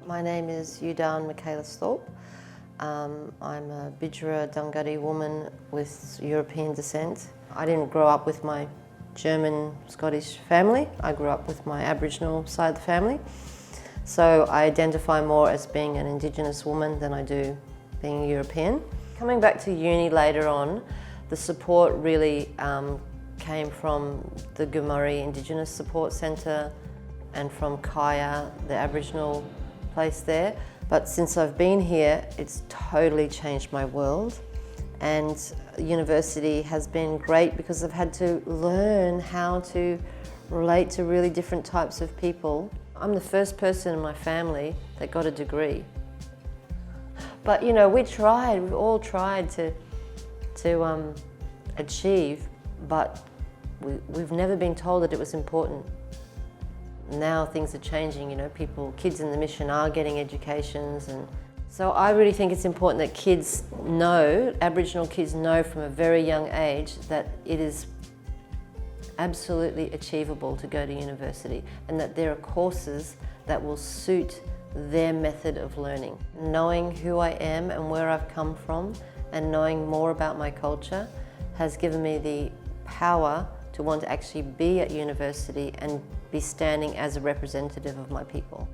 My name is Ljudan Michaelis Thorpe. I'm a Bidjara-Dhunghutti woman with European descent. I didn't grow up with my German-Scottish family. I grew up with my Aboriginal side of the family. So I identify more as being an Indigenous woman than I do being European. Coming back to uni later on, the support really came from the Gumari Indigenous Support Centre and from Kaya, the Aboriginal place there. But since I've been here, it's totally changed my world. And university has been great because I've had to learn how to relate to really different types of people. I'm the first person in my family that got a degree. But you know, we've all tried to achieve, but we've never been told that it was important. Now things are changing, you know, kids in the mission are getting educations, and so I really think it's important that kids know, Aboriginal kids know from a very young age that it is absolutely achievable to go to university and that there are courses that will suit their method of learning. Knowing who I am and where I've come from and knowing more about my culture has given me the power to want to actually be at university and be standing as a representative of my people.